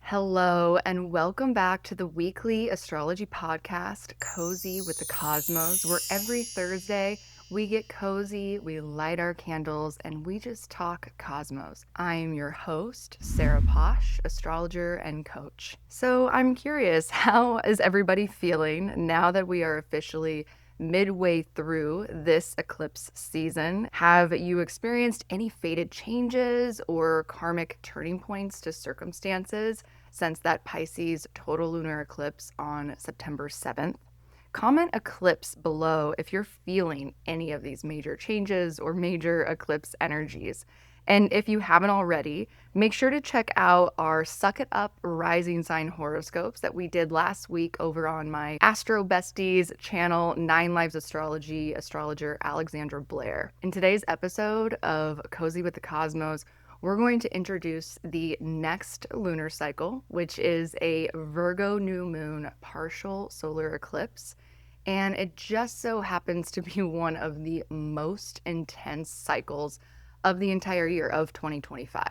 Hello, and welcome back to the weekly astrology podcast, Cozy with the Cosmos, where every Thursday we get cozy, we light our candles, and we just talk cosmos. I am your host, Sarah Posh, astrologer and coach. So I'm curious, how is everybody feeling now that we are officially midway through this eclipse season? Have you experienced any fated changes or karmic turning points to circumstances since that Pisces total lunar eclipse on September 7th? Comment eclipse below if you're feeling any of these major changes or major eclipse energies. And if you haven't already, make sure to check out our Suck It Up Rising Sign horoscopes that we did last week over on my Astro Besties channel, 9 Lives Astrology, astrologer Alexandra Blair. In today's episode of Cozy with the Cosmos, we're going to introduce the next lunar cycle, which is a Virgo new moon partial solar eclipse. And it just so happens to be one of the most intense cycles of the entire year of 2025.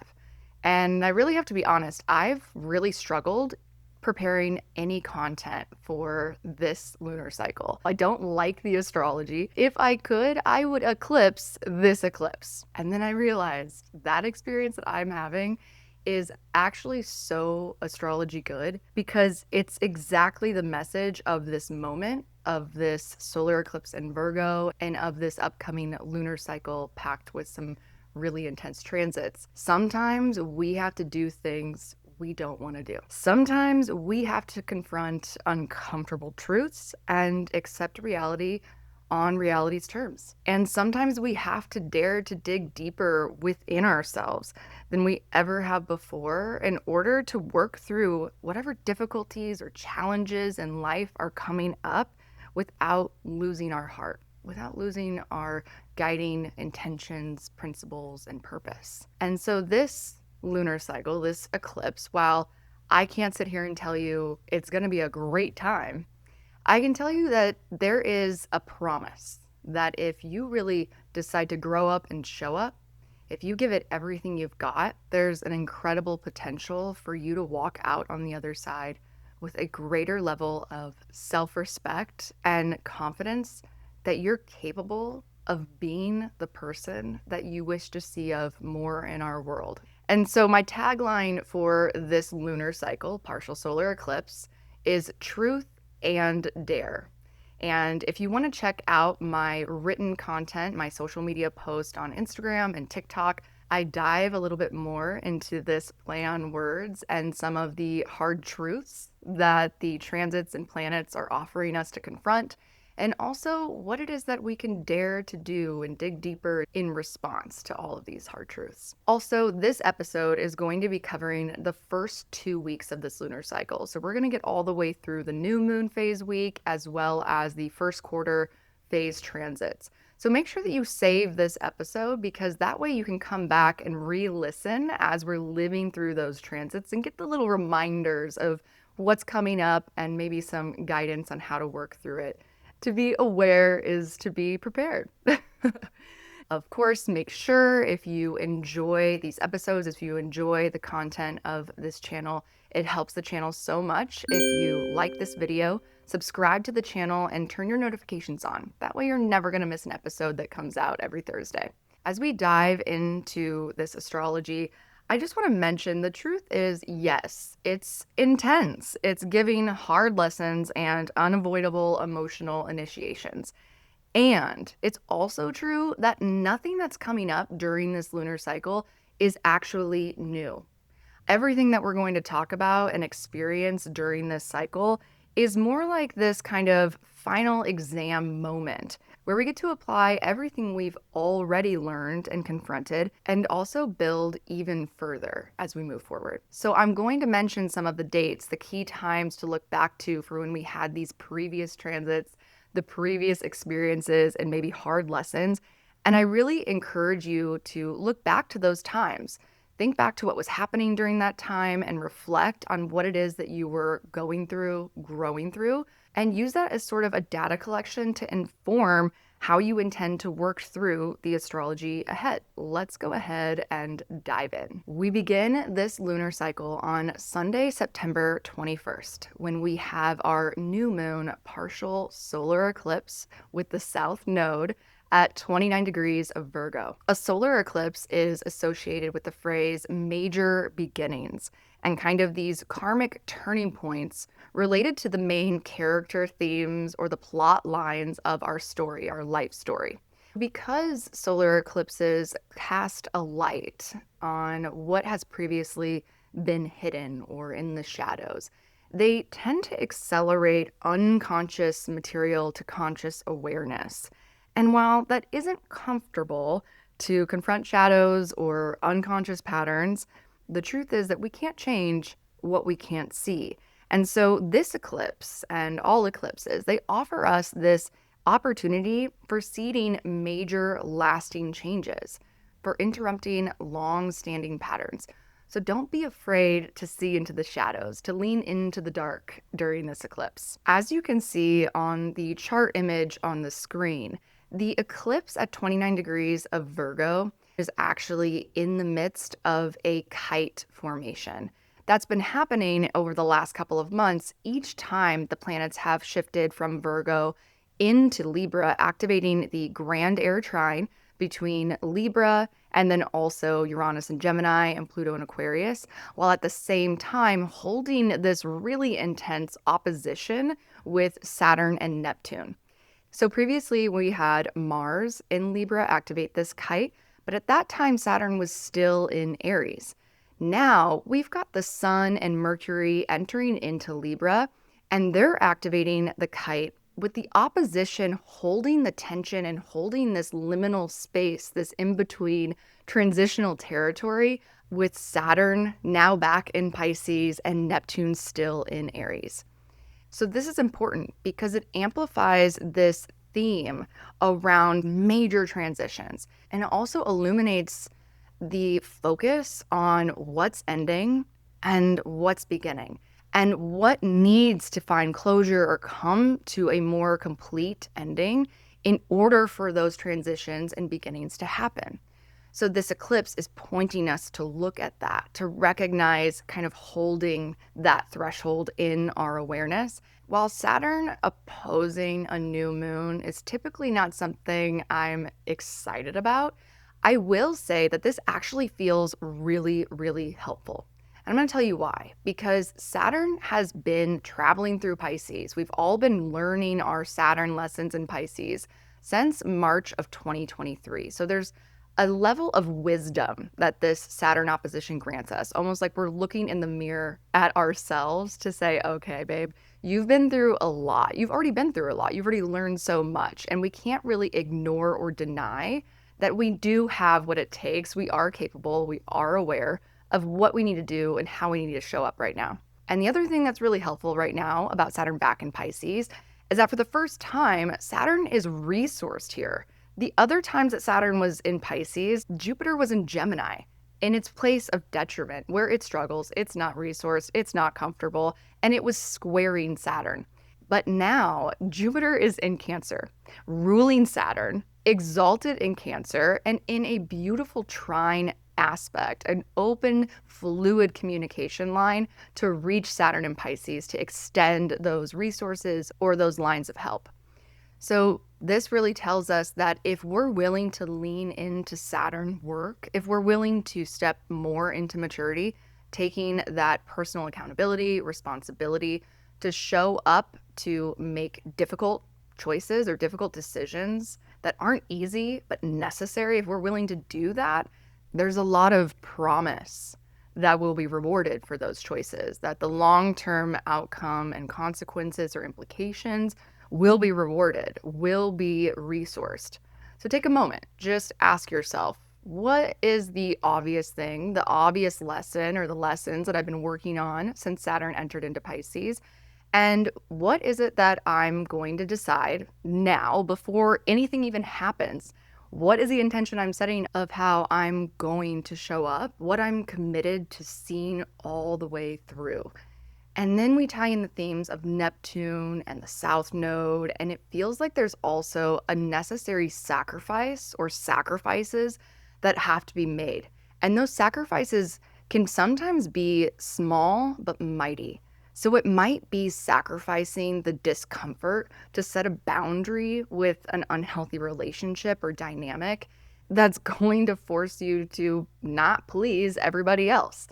And I really have to be honest, I've really struggled preparing any content for this lunar cycle. I don't like the astrology. If I could, I would eclipse this eclipse. And then I realized that experience that I'm having is actually so astrology good because it's exactly the message of this moment, of this solar eclipse in Virgo, and of this upcoming lunar cycle packed with some really intense transits. Sometimes we have to do things we don't want to do. Sometimes we have to confront uncomfortable truths and accept reality on reality's terms. And sometimes we have to dare to dig deeper within ourselves than we ever have before in order to work through whatever difficulties or challenges in life are coming up without losing our heart, without losing our guiding intentions, principles, and purpose. And so this lunar cycle, this eclipse, while I can't sit here and tell you it's going to be a great time, I can tell you that there is a promise that if you really decide to grow up and show up, if you give it everything you've got, there's an incredible potential for you to walk out on the other side with a greater level of self-respect and confidence that you're capable of being the person that you wish to see of more in our world. And so my tagline for this lunar cycle, partial solar eclipse, is truth and dare. And if you want to check out my written content, my social media post on Instagram and TikTok, I dive a little bit more into this play on words and some of the hard truths that the transits and planets are offering us to confront, and also what it is that we can dare to do and dig deeper in response to all of these hard truths. Also, this episode is going to be covering the first 2 weeks of this lunar cycle. So we're going to get all the way through the new moon phase week as well as the first quarter phase transits. So make sure that you save this episode because that way you can come back and re-listen as we're living through those transits and get the little reminders of what's coming up and maybe some guidance on how to work through it. To be aware is to be prepared. Of course, make sure if you enjoy these episodes, if you enjoy the content of this channel, it helps the channel so much if you like this video, subscribe to the channel, and turn your notifications on. That way you're never going to miss an episode that comes out every Thursday. As we dive into this astrology, I just want to mention the truth is, yes, it's intense. It's giving hard lessons and unavoidable emotional initiations. And it's also true that nothing that's coming up during this lunar cycle is actually new. Everything that we're going to talk about and experience during this cycle is more like this kind of final exam moment where we get to apply everything we've already learned and confronted and also build even further as we move forward. So I'm going to mention some of the dates, the key times to look back to for when we had these previous transits, the previous experiences, and maybe hard lessons. And I really encourage you to look back to those times Think back to what was happening during that time and reflect on what it is that you were going through, growing through, and use that as sort of a data collection to inform how you intend to work through the astrology ahead. Let's go ahead and dive in. We begin this lunar cycle on Sunday, September 21st, when we have our new moon partial solar eclipse with the south node at 29 degrees of Virgo. A solar eclipse is associated with the phrase major beginnings and kind of these karmic turning points related to the main character themes or the plot lines of our story, our life story. Because solar eclipses cast a light on what has previously been hidden or in the shadows, they tend to accelerate unconscious material to conscious awareness. And while that isn't comfortable to confront shadows or unconscious patterns, the truth is that we can't change what we can't see. And so this eclipse and all eclipses, they offer us this opportunity for seeding major lasting changes, for interrupting long-standing patterns. So don't be afraid to see into the shadows, to lean into the dark during this eclipse. As you can see on the chart image on the screen, the eclipse at 29 degrees of Virgo is actually in the midst of a kite formation. That's been happening over the last couple of months each time the planets have shifted from Virgo into Libra, activating the grand air trine between Libra and then also Uranus and Gemini and Pluto and Aquarius, while at the same time holding this really intense opposition with Saturn and Neptune. So previously we had Mars in Libra activate this kite, but at that time Saturn was still in Aries. Now we've got the Sun and Mercury entering into Libra, and they're activating the kite with the opposition holding the tension and holding this liminal space, this in-between transitional territory with Saturn now back in Pisces and Neptune still in Aries. So this is important because it amplifies this theme around major transitions, and it also illuminates the focus on what's ending and what's beginning, and what needs to find closure or come to a more complete ending in order for those transitions and beginnings to happen. So this eclipse is pointing us to look at that, to recognize kind of holding that threshold in our awareness. While Saturn opposing a new moon is typically not something I'm excited about, I will say that this actually feels really, really helpful. And I'm going to tell you why. Because Saturn has been traveling through Pisces. We've all been learning our Saturn lessons in Pisces since March of 2023. So there's a level of wisdom that this Saturn opposition grants us, almost like we're looking in the mirror at ourselves to say, okay, babe, you've been through a lot. You've already been through a lot. You've already learned so much. And we can't really ignore or deny that we do have what it takes. We are capable. We are aware of what we need to do and how we need to show up right now. And the other thing that's really helpful right now about Saturn back in Pisces is that for the first time, Saturn is resourced here. The other times that Saturn was in Pisces, Jupiter was in Gemini, in its place of detriment, where it struggles, it's not resourced, it's not comfortable, and it was squaring Saturn. But now Jupiter is in Cancer, ruling Saturn, exalted in Cancer, and in a beautiful trine aspect, an open, fluid communication line to reach Saturn in Pisces to extend those resources or those lines of help. So this really tells us that if we're willing to lean into Saturn work, if we're willing to step more into maturity, taking that personal accountability, responsibility to show up to make difficult choices or difficult decisions that aren't easy but necessary, if we're willing to do that, there's a lot of promise that will be rewarded for those choices, that the long-term outcome and consequences or implications will be rewarded, will be resourced. So take a moment, just ask yourself, what is the obvious thing, the obvious lesson or the lessons that I've been working on since Saturn entered into Pisces? And what is it that I'm going to decide now before anything even happens? What is the intention I'm setting of how I'm going to show up, what I'm committed to seeing all the way through? And then we tie in the themes of Neptune and the South Node, and it feels like there's also a necessary sacrifice or sacrifices that have to be made. And those sacrifices can sometimes be small but mighty. So it might be sacrificing the discomfort to set a boundary with an unhealthy relationship or dynamic that's going to force you to not please everybody else.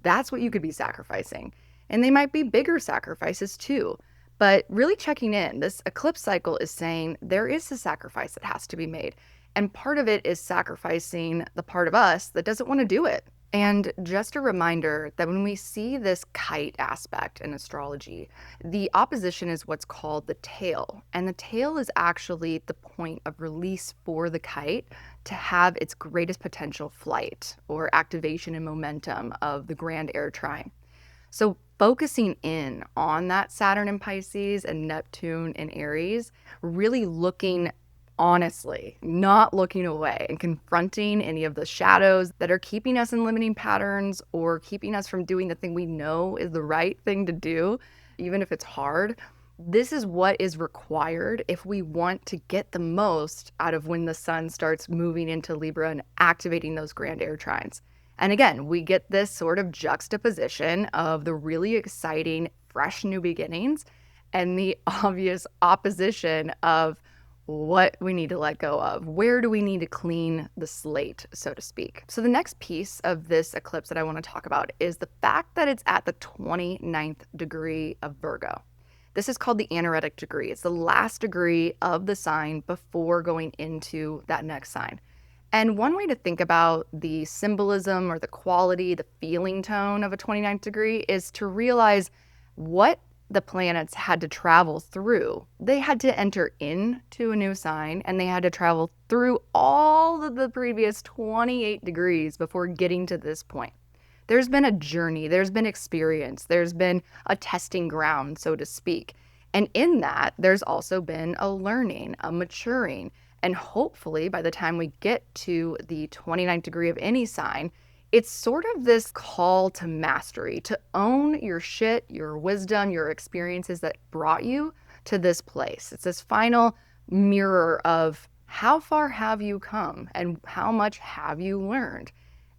That's what you could be sacrificing. And they might be bigger sacrifices too. But really checking in, this eclipse cycle is saying there is a sacrifice that has to be made. And part of it is sacrificing the part of us that doesn't want to do it. And just a reminder that when we see this kite aspect in astrology, the opposition is what's called the tail. And the tail is actually the point of release for the kite to have its greatest potential flight or activation and momentum of the grand air trine. So focusing in on that Saturn in Pisces and Neptune in Aries, really looking honestly, not looking away and confronting any of the shadows that are keeping us in limiting patterns or keeping us from doing the thing we know is the right thing to do, even if it's hard. This is what is required if we want to get the most out of when the sun starts moving into Libra and activating those grand air trines. And again, we get this sort of juxtaposition of the really exciting, fresh new beginnings and the obvious opposition of what we need to let go of. Where do we need to clean the slate, so to speak? So the next piece of this eclipse that I want to talk about is the fact that it's at the 29th degree of Virgo. This is called the anaretic degree. It's the last degree of the sign before going into that next sign. And one way to think about the symbolism or the quality, the feeling tone of a 29th degree is to realize what the planets had to travel through. They had to enter into a new sign and they had to travel through all of the previous 28 degrees before getting to this point. There's been a journey, there's been experience, there's been a testing ground, so to speak. And in that, there's also been a learning, a maturing. And hopefully, by the time we get to the 29th degree of any sign, it's sort of this call to mastery, to own your shit, your wisdom, your experiences that brought you to this place. It's this final mirror of how far have you come and how much have you learned?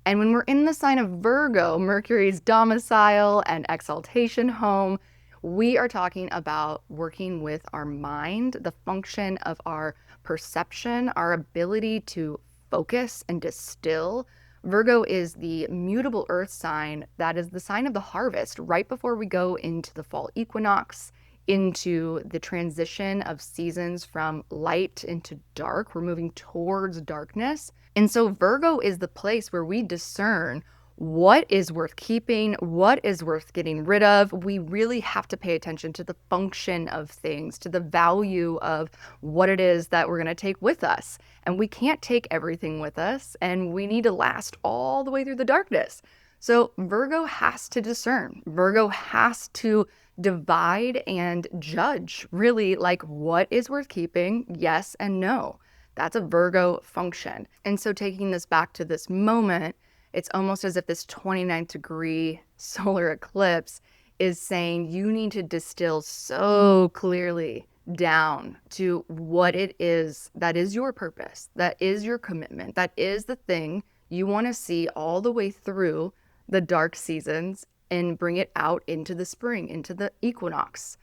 And when we're in the sign of Virgo, Mercury's domicile and exaltation home, we are talking about working with our mind, the function of our perception, our ability to focus and distill. Virgo is the mutable earth sign that is the sign of the harvest right before we go into the fall equinox, into the transition of seasons from light into dark. We're moving towards darkness. And so Virgo is the place where we discern what is worth keeping, what is worth getting rid of. We really have to pay attention to the function of things, to the value of what it is that we're going to take with us. And we can't take everything with us, and we need to last all the way through the darkness. So Virgo has to discern. Virgo has to divide and judge, really, like what is worth keeping, yes and no. That's a Virgo function. And so taking this back to this moment, it's almost as if this 29th degree solar eclipse is saying you need to distill so clearly down to what it is that is your purpose, that is your commitment, that is the thing you want to see all the way through the dark seasons and bring it out into the spring, into the equinox.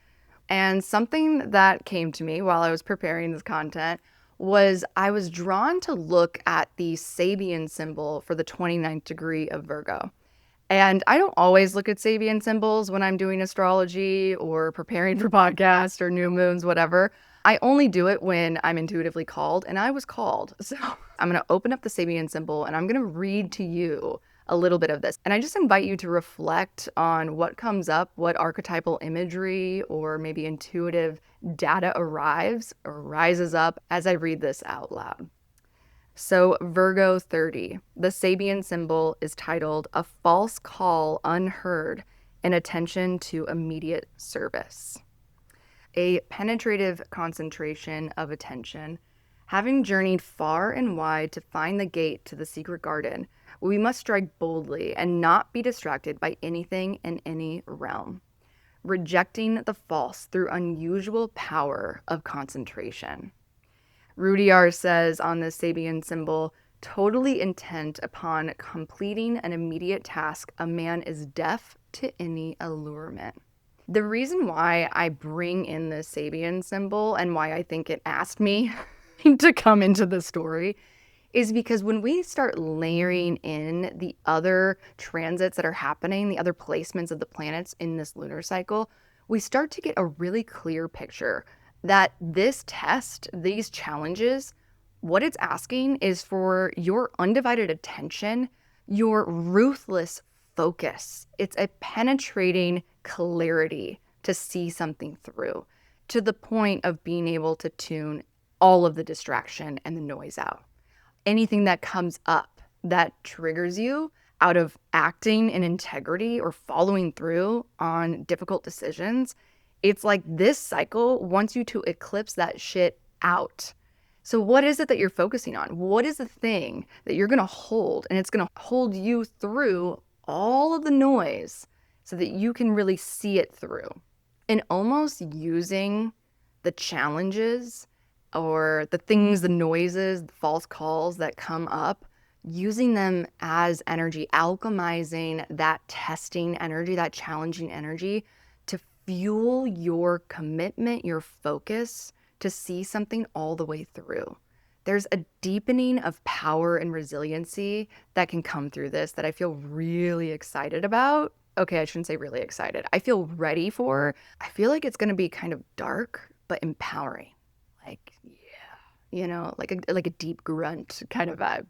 And something that came to me while I was preparing this content was I was drawn to look at the Sabian symbol for the 29th degree of Virgo. And I don't always look at Sabian symbols when I'm doing astrology or preparing for podcasts or new moons, whatever. I only do it when I'm intuitively called, and I was called. So I'm going to open up the Sabian symbol and I'm going to read to you a little bit of this. And I just invite you to reflect on what comes up, what archetypal imagery or maybe intuitive data arrives or rises up as I read this out loud. So Virgo 30, the Sabian symbol is titled A False Call Unheard, an Attention to Immediate Service. A penetrative concentration of attention Having journeyed far and wide to find the gate to the secret garden, we must strike boldly and not be distracted by anything in any realm, rejecting the false through unusual power of concentration. Rudyard says on the Sabian symbol, totally intent upon completing an immediate task, a man is deaf to any allurement. The reason why I bring in the Sabian symbol and why I think it asked me to come into the story is because when we start layering in the other transits that are happening, the other placements of the planets in this lunar cycle, we start to get a really clear picture that this test, these challenges, what it's asking is for your undivided attention, your ruthless focus. It's a penetrating clarity to see something through to the point of being able to tune all of the distraction and the noise out. Anything that comes up that triggers you out of acting in integrity or following through on difficult decisions, it's like this cycle wants you to eclipse that shit out. So what is it that you're focusing on? What is the thing that you're going to hold, and it's going to hold you through all of the noise so that you can really see it through? And almost using the challenges or the things, the noises, the false calls that come up, using them as energy, alchemizing that testing energy, that challenging energy to fuel your commitment, your focus to see something all the way through. There's a deepening of power and resiliency that can come through this that I feel really excited about. Okay, I shouldn't say really excited. I feel ready for. I feel like it's going to be kind of dark, but empowering. Like, yeah, like a deep grunt kind of vibe.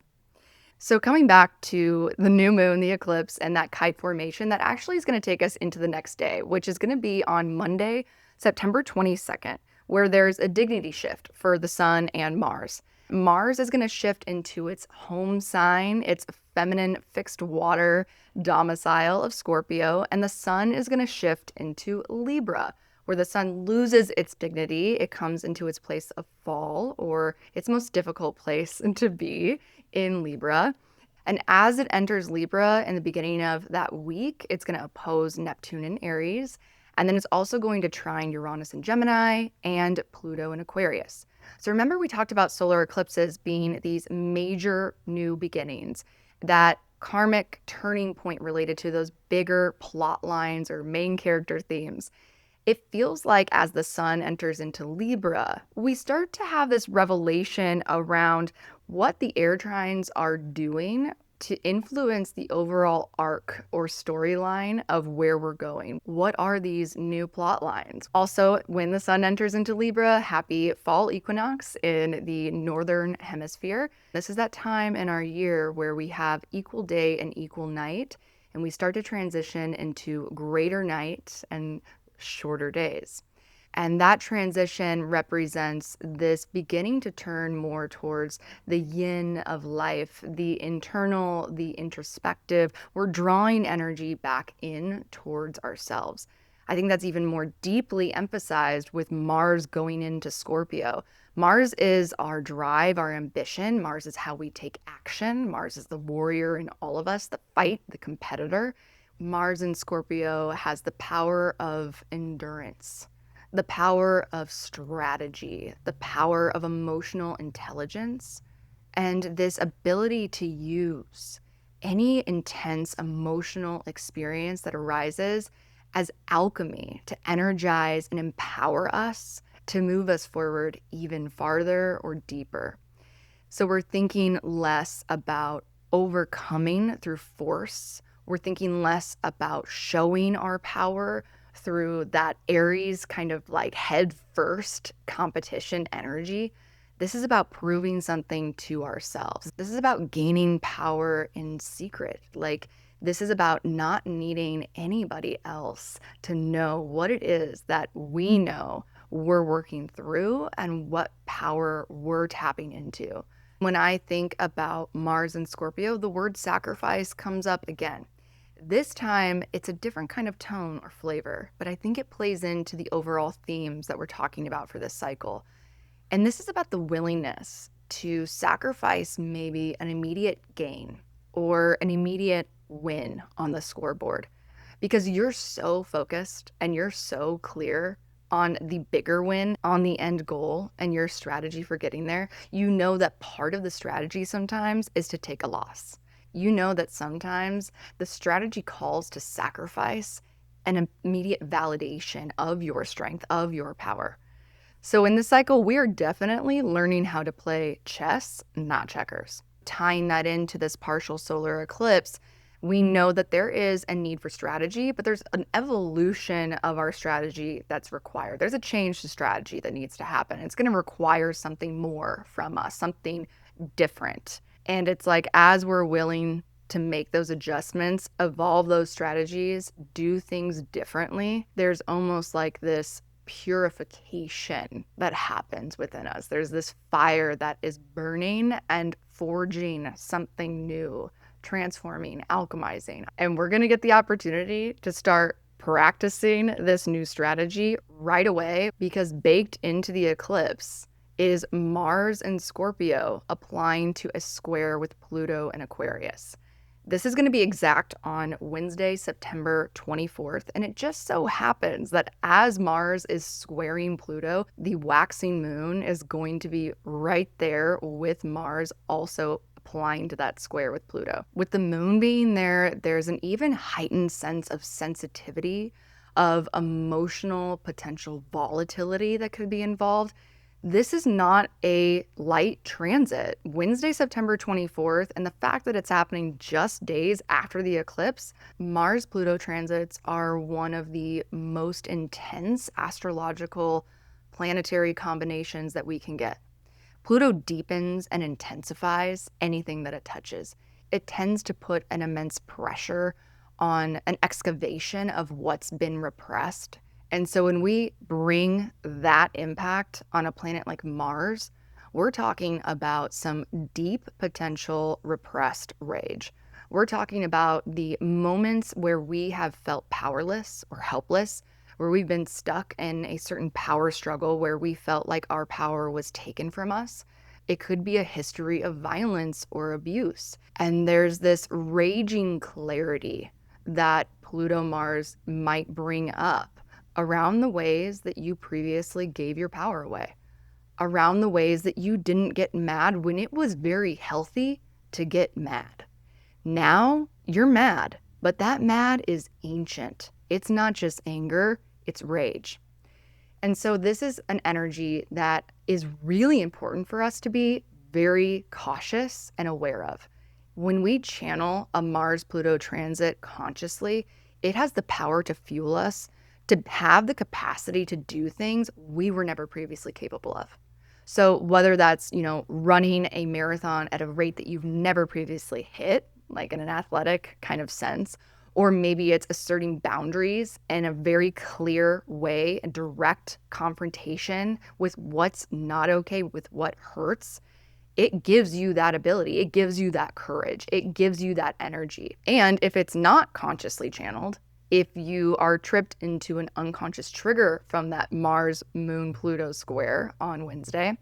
So coming back to the new moon, the eclipse, and that kite formation, that actually is going to take us into the next day, which is going to be on Monday, September 22nd, where there's a dignity shift for the sun and Mars. Mars is going to shift into its home sign, its feminine fixed water domicile of Scorpio, and the sun is going to shift into Libra, where the sun loses its dignity. It comes into its place of fall, or its most difficult place to be in Libra. And as it enters Libra in the beginning of that week, it's going to oppose Neptune in Aries. And then it's also going to trine Uranus in Gemini and Pluto in Aquarius. So remember, we talked about solar eclipses being these major new beginnings, that karmic turning point related to those bigger plot lines or main character themes. It feels like as the sun enters into Libra, we start to have this revelation around what the air trines are doing to influence the overall arc or storyline of where we're going. What are these new plot lines? Also, when the sun enters into Libra, happy fall equinox in the northern hemisphere. This is that time in our year where we have equal day and equal night, and we start to transition into greater night and shorter days. And that transition represents this beginning to turn more towards the yin of life, the internal, the introspective. We're drawing energy back in towards ourselves. I think that's even more deeply emphasized with Mars going into Scorpio. Mars is our drive, our ambition. Mars is how we take action. Mars is the warrior in all of us, the fight, the competitor. Mars in Scorpio has the power of endurance, the power of strategy, the power of emotional intelligence, and this ability to use any intense emotional experience that arises as alchemy to energize and empower us to move us forward even farther or deeper. So we're thinking less about overcoming through force. We're thinking less about showing our power through that Aries kind of like head first competition energy. This is about proving something to ourselves. This is about gaining power in secret. Like, this is about not needing anybody else to know what it is that we know we're working through and what power we're tapping into. When I think about Mars and Scorpio, the word sacrifice comes up again. This time, it's a different kind of tone or flavor, but I think it plays into the overall themes that we're talking about for this cycle. And this is about the willingness to sacrifice maybe an immediate gain or an immediate win on the scoreboard because you're so focused and you're so clear on the bigger win, on the end goal and your strategy for getting there. You know that part of the strategy sometimes is to take a loss. You know that sometimes the strategy calls to sacrifice an immediate validation of your strength, of your power. So in this cycle, we are definitely learning how to play chess, not checkers. Tying that into this partial solar eclipse, we know that there is a need for strategy, but there's an evolution of our strategy that's required. There's a change to strategy that needs to happen. It's going to require something more from us, something different. And it's like, as we're willing to make those adjustments, evolve those strategies, do things differently, there's almost like this purification that happens within us. There's this fire that is burning and forging something new, transforming, alchemizing. And we're going to get the opportunity to start practicing this new strategy right away because baked into the eclipse is Mars and Scorpio applying to a square with Pluto and Aquarius. This is going to be exact on Wednesday, September 24th, and it just so happens that as Mars is squaring Pluto, the waxing moon is going to be right there with Mars also applying to that square with Pluto. With the moon being there, there's an even heightened sense of sensitivity, of emotional potential volatility that could be involved. This is not a light transit. Wednesday, September 24th, and the fact that it's happening just days after the eclipse, Mars-Pluto transits are one of the most intense astrological planetary combinations that we can get. Pluto deepens and intensifies anything that it touches. It tends to put an immense pressure on an excavation of what's been repressed. And so when we bring that impact on a planet like Mars, we're talking about some deep potential repressed rage. We're talking about the moments where we have felt powerless or helpless, where we've been stuck in a certain power struggle where we felt like our power was taken from us. It could be a history of violence or abuse. And there's this raging clarity that Pluto Mars might bring up around the ways that you previously gave your power away, around the ways that you didn't get mad when it was very healthy to get mad. Now you're mad, but that mad is ancient. It's not just anger, it's rage. And so this is an energy that is really important for us to be very cautious and aware of. When we channel a Mars-Pluto transit consciously, it has the power to fuel us to have the capacity to do things we were never previously capable of. So whether that's, running a marathon at a rate that you've never previously hit, like in an athletic kind of sense, or maybe it's asserting boundaries in a very clear way, a direct confrontation with what's not okay, with what hurts, it gives you that ability. It gives you that courage. It gives you that energy. And if it's not consciously channeled, if you are tripped into an unconscious trigger from that Mars-Moon-Pluto square on Wednesday,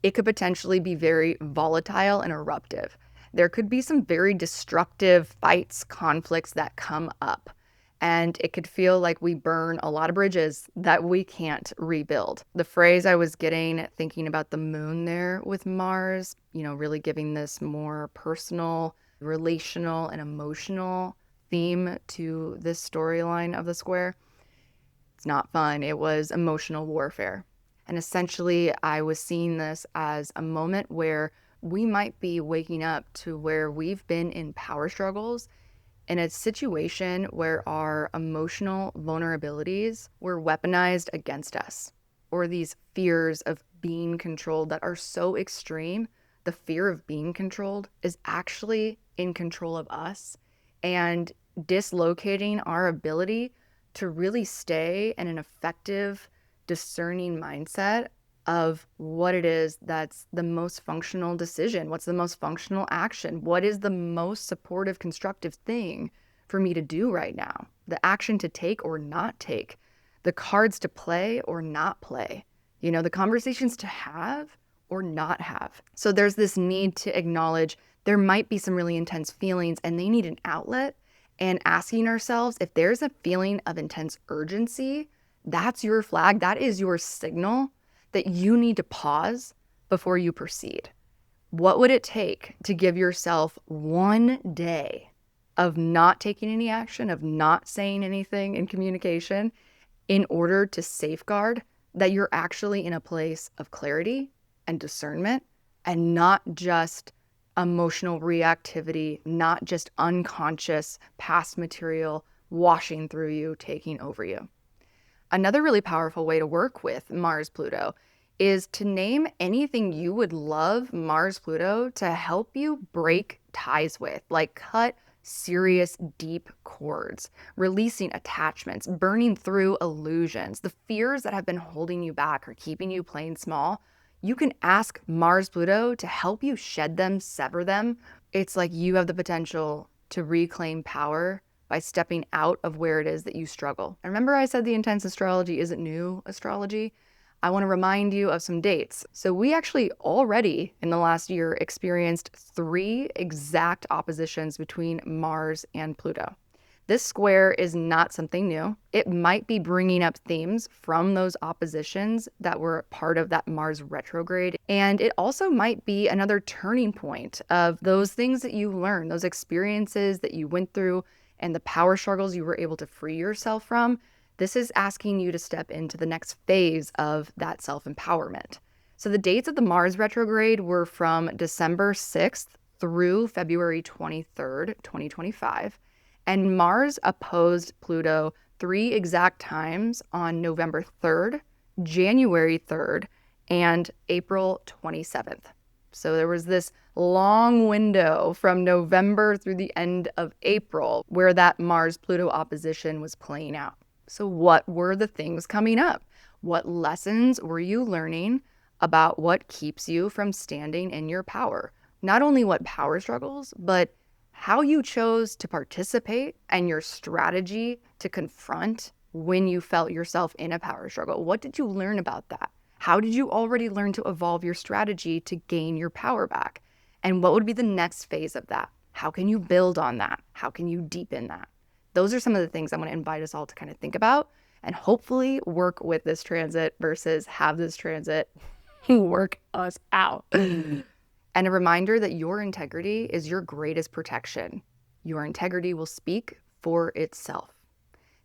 it could potentially be very volatile and eruptive. There could be some very destructive fights, conflicts that come up, and it could feel like we burn a lot of bridges that we can't rebuild. The phrase I was getting thinking about the moon there with Mars, really giving this more personal, relational, and emotional theme to this storyline of the square. It's not fun. It was emotional warfare. And essentially, I was seeing this as a moment where we might be waking up to where we've been in power struggles in a situation where our emotional vulnerabilities were weaponized against us, or these fears of being controlled that are so extreme. The fear of being controlled is actually in control of us and dislocating our ability to really stay in an effective, discerning mindset of what it is that's the most functional decision, what's the most functional action, what is the most supportive, constructive thing for me to do right now, the action to take or not take, the cards to play or not play. the conversations to have or not have. So there's this need to acknowledge there might be some really intense feelings and they need an outlet, and asking ourselves if there's a feeling of intense urgency, that's your flag. That is your signal that you need to pause before you proceed. What would it take to give yourself one day of not taking any action, of not saying anything in communication, in order to safeguard that you're actually in a place of clarity and discernment and not just emotional reactivity, not just unconscious past material washing through you, taking over you? Another really powerful way to work with Mars-Pluto is to name anything you would love Mars-Pluto to help you break ties with, like cut serious, deep cords, releasing attachments, burning through illusions, the fears that have been holding you back or keeping you playing small. You can ask Mars-Pluto to help you shed them, sever them. It's like you have the potential to reclaim power by stepping out of where it is that you struggle. And remember I said the intense astrology isn't new astrology? I want to remind you of some dates. So we actually already in the last year experienced 3 exact oppositions between Mars and Pluto. This square is not something new. It might be bringing up themes from those oppositions that were part of that Mars retrograde. And it also might be another turning point of those things that you learned, those experiences that you went through and the power struggles you were able to free yourself from. This is asking you to step into the next phase of that self-empowerment. So the dates of the Mars retrograde were from December 6th through February 23rd, 2025. And Mars opposed Pluto 3 exact times on November 3rd, January 3rd, and April 27th. So there was this long window from November through the end of April where that Mars-Pluto opposition was playing out. So what were the things coming up? What lessons were you learning about what keeps you from standing in your power? Not only what power struggles, but how you chose to participate and your strategy to confront when you felt yourself in a power struggle. What did you learn about that? How did you already learn to evolve your strategy to gain your power back? And what would be the next phase of that? How can you build on that? How can you deepen that? Those are some of the things I want to invite us all to kind of think about and hopefully work with this transit versus have this transit work us out. And a reminder that your integrity is your greatest protection. Your integrity will speak for itself.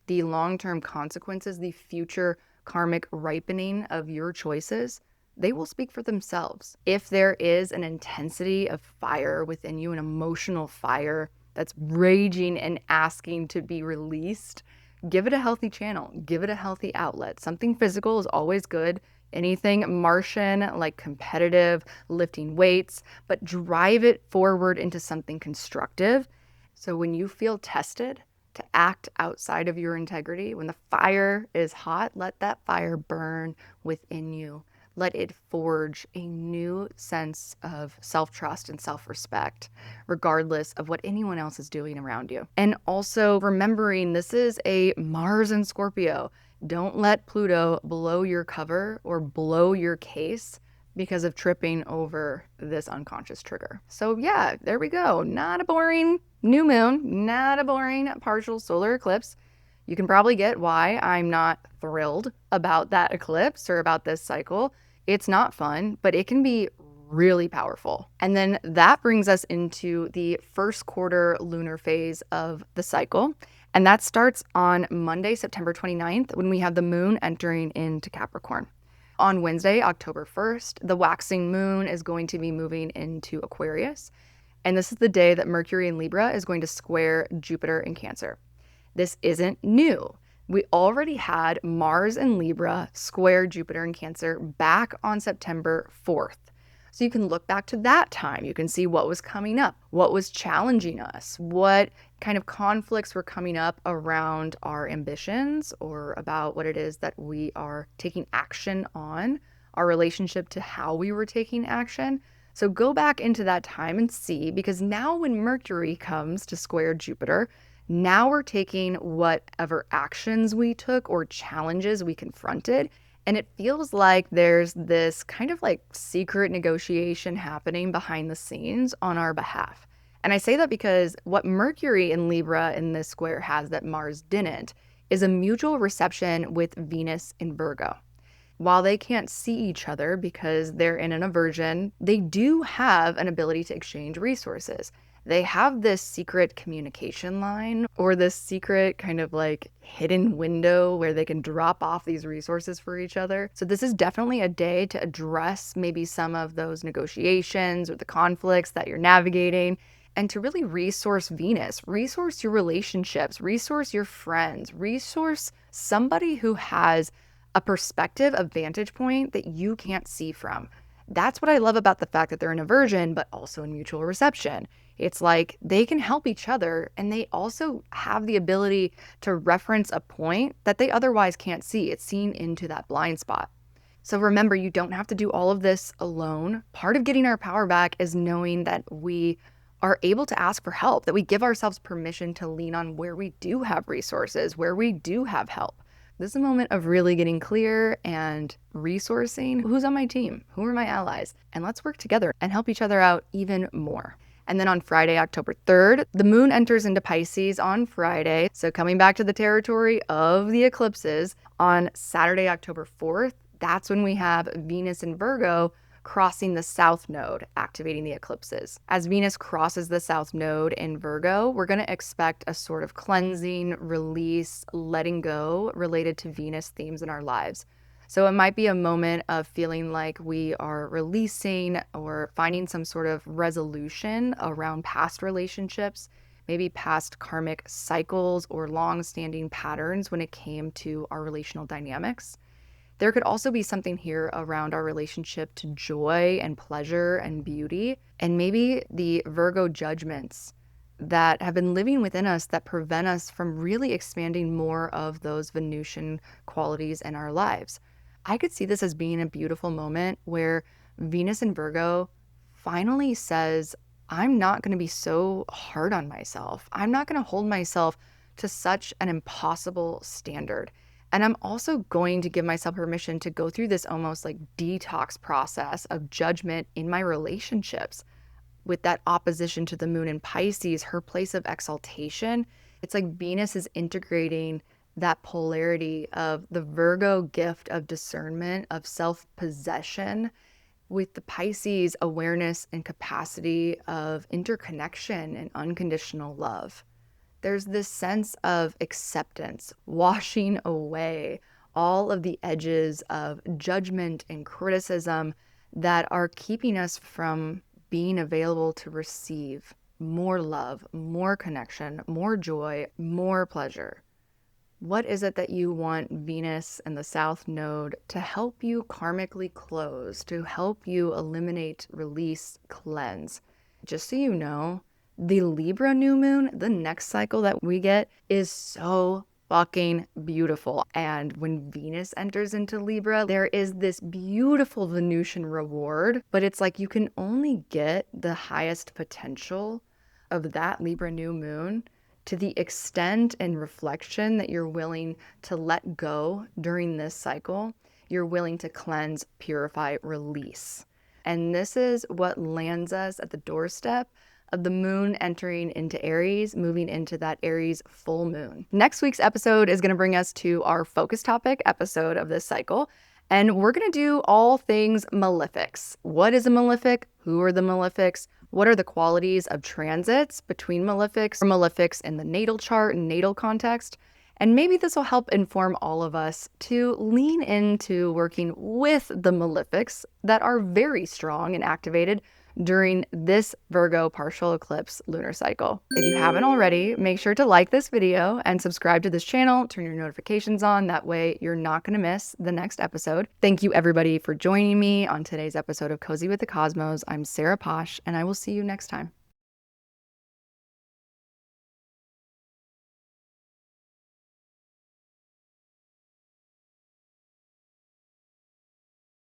The long-term consequences, the future karmic ripening of your choices, they will speak for themselves. If there is an intensity of fire within you, an emotional fire that's raging and asking to be released, give it a healthy channel, give it a healthy outlet. Something physical is always good. Anything Martian, like competitive, lifting weights, but drive it forward into something constructive. So when you feel tested to act outside of your integrity, when the fire is hot, let that fire burn within you. Let it forge a new sense of self-trust and self-respect, regardless of what anyone else is doing around you. And also remembering this is a Mars and Scorpio. Don't let Pluto blow your cover or blow your case because of tripping over this unconscious trigger. So yeah, there we go. Not a boring new moon, not a boring partial solar eclipse. You can probably get why I'm not thrilled about that eclipse or about this cycle. It's not fun, but it can be really powerful. And then that brings us into the first quarter lunar phase of the cycle. And that starts on Monday, September 29th, when we have the moon entering into Capricorn. On Wednesday, October 1st, the waxing moon is going to be moving into Aquarius. And this is the day that Mercury in Libra is going to square Jupiter in Cancer. This isn't new. We already had Mars in Libra square Jupiter in Cancer back on September 4th. So you can look back to that time. You can see what was coming up, what was challenging us, what kind of conflicts were coming up around our ambitions or about what it is that we are taking action on, our relationship to how we were taking action. So go back into that time and see, because now when Mercury comes to square Jupiter, now we're taking whatever actions we took or challenges we confronted, And it feels like there's this kind of like secret negotiation happening behind the scenes on our behalf. And I say that because what Mercury in Libra in this square has that Mars didn't is a mutual reception with Venus in Virgo. While they can't see each other because they're in an aversion, they do have an ability to exchange resources. They have this secret communication line or this secret kind of like hidden window where they can drop off these resources for each other. So this is definitely a day to address maybe some of those negotiations or the conflicts that you're navigating and to really resource Venus, resource your relationships, resource your friends, resource somebody who has a perspective, a vantage point that you can't see from. That's what I love about the fact that they're in aversion, but also in mutual reception. It's like they can help each other and they also have the ability to reference a point that they otherwise can't see. It's seen into that blind spot. So remember, you don't have to do all of this alone. Part of getting our power back is knowing that we are able to ask for help, that we give ourselves permission to lean on where we do have resources, where we do have help. This is a moment of really getting clear and resourcing who's on my team, who are my allies, and let's work together and help each other out even more. And then on Friday, October 3rd, the moon enters into Pisces on Friday. So coming back to the territory of the eclipses, on Saturday, October 4th, that's when we have Venus in Virgo crossing the south node, activating the eclipses. As Venus crosses the south node in Virgo, we're going to expect a sort of cleansing, release, letting go related to Venus themes in our lives. So it might be a moment of feeling like we are releasing or finding some sort of resolution around past relationships, maybe past karmic cycles or long-standing patterns when it came to our relational dynamics. There could also be something here around our relationship to joy and pleasure and beauty, and maybe the Virgo judgments that have been living within us that prevent us from really expanding more of those Venusian qualities in our lives. I could see this as being a beautiful moment where Venus in Virgo finally says, I'm not going to be so hard on myself. I'm not going to hold myself to such an impossible standard. And I'm also going to give myself permission to go through this almost like detox process of judgment in my relationships. With that opposition to the moon in Pisces, her place of exaltation, it's like Venus is integrating that polarity of the Virgo gift of discernment, of self-possession, with the Pisces awareness and capacity of interconnection and unconditional love. There's this sense of acceptance, washing away all of the edges of judgment and criticism that are keeping us from being available to receive more love, more connection, more joy, more pleasure. What is it that you want Venus and the South Node to help you karmically close, to help you eliminate, release, cleanse? Just so you know, the Libra new moon, the next cycle that we get, is so fucking beautiful. And when Venus enters into Libra, there is this beautiful Venusian reward, but it's like you can only get the highest potential of that Libra new moon to the extent and reflection that you're willing to let go during this cycle. You're willing to cleanse, purify, release. And this is what lands us at the doorstep of the moon entering into Aries, moving into that Aries full moon. Next week's episode is going to bring us to our focus topic episode of this cycle. And we're going to do all things malefics. What is a malefic? Who are the malefics? What are the qualities of transits between malefics or malefics in the natal chart and natal context? And maybe this will help inform all of us to lean into working with the malefics that are very strong and activated during this Virgo partial eclipse lunar cycle. If you haven't already, make sure to like this video and subscribe to this channel, turn your notifications on. That way you're not going to miss the next episode. Thank you everybody for joining me on today's episode of Cozy with the Cosmos. I'm Sarah Posh, and I will see you next time.